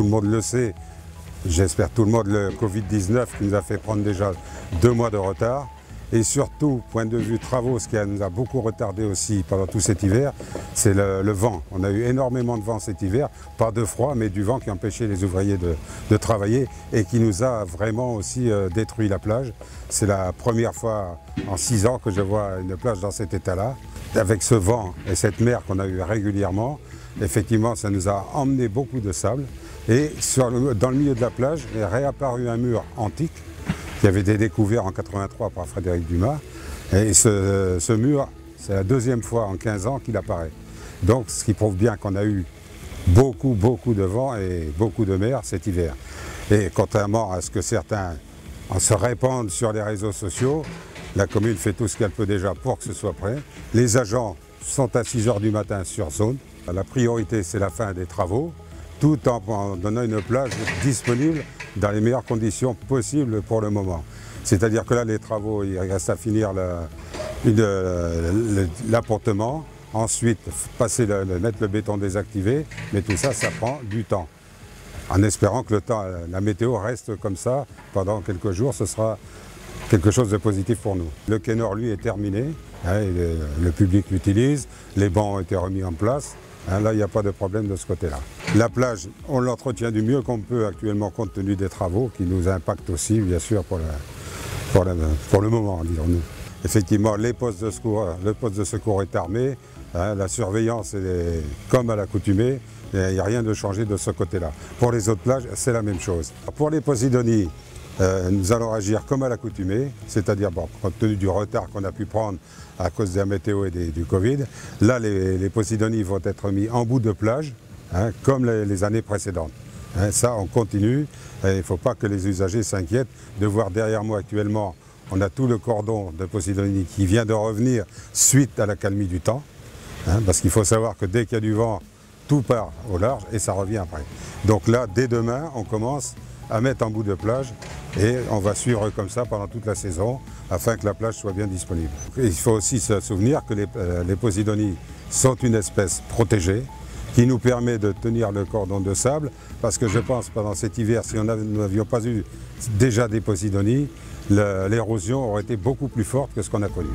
le monde le sait, j'espère tout le monde, le Covid-19 qui nous a fait prendre déjà 2 mois de retard. Et surtout, point de vue travaux, ce qui nous a beaucoup retardé aussi pendant tout cet hiver, c'est le vent. On a eu énormément de vent cet hiver, pas de froid, mais du vent qui empêchait les ouvriers de travailler et qui nous a vraiment aussi détruit la plage. C'est la première fois en 6 ans que je vois une plage dans cet état-là. Avec ce vent et cette mer qu'on a eu régulièrement, effectivement, ça nous a emmené beaucoup de sable. Et dans le milieu de la plage est réapparu un mur antique qui avait été découvert en 83 par Frédéric Dumas. Et ce mur, c'est la 2e fois en 15 ans qu'il apparaît. Donc, ce qui prouve bien qu'on a eu beaucoup de vent et beaucoup de mer cet hiver. Et contrairement à ce que certains se répandent sur les réseaux sociaux, la commune fait tout ce qu'elle peut déjà pour que ce soit prêt. Les agents sont à 6 h du matin sur zone. La priorité, c'est la fin des travaux, tout en donnant une plage disponible dans les meilleures conditions possibles pour le moment. C'est-à-dire que là, les travaux, il reste à finir l'appontement, ensuite mettre le béton désactivé, mais tout ça, ça prend du temps. En espérant que la météo reste comme ça pendant quelques jours, ce sera quelque chose de positif pour nous. Le quai nord, lui, est terminé, hein, le public l'utilise, les bancs ont été remis en place. Là, il n'y a pas de problème de ce côté-là. La plage, on l'entretient du mieux qu'on peut actuellement compte tenu des travaux qui nous impactent aussi, bien sûr, pour le moment, dirons-nous. Effectivement, les postes de secours, le poste de secours est armé, hein, la surveillance est comme à l'accoutumée, il n'y a rien de changé de ce côté-là. Pour les autres plages, c'est la même chose. Pour les Posidonies, nous allons agir comme à l'accoutumée, c'est-à-dire, bon, compte tenu du retard qu'on a pu prendre à cause de la météo et du Covid, là les Posidonies vont être mis en bout de plage, hein, comme les années précédentes. Hein, ça, on continue, il ne faut pas que les usagers s'inquiètent de voir derrière moi actuellement, on a tout le cordon de Posidonie qui vient de revenir suite à l'accalmie du temps, hein, parce qu'il faut savoir que dès qu'il y a du vent, tout part au large et ça revient après. Donc là, dès demain, on commence à mettre en bout de plage et on va suivre comme ça pendant toute la saison afin que la plage soit bien disponible. Il faut aussi se souvenir que les Posidonies sont une espèce protégée qui nous permet de tenir le cordon de sable parce que je pense pendant cet hiver, si nous n'avions pas eu déjà des Posidonies, l'érosion aurait été beaucoup plus forte que ce qu'on a connu.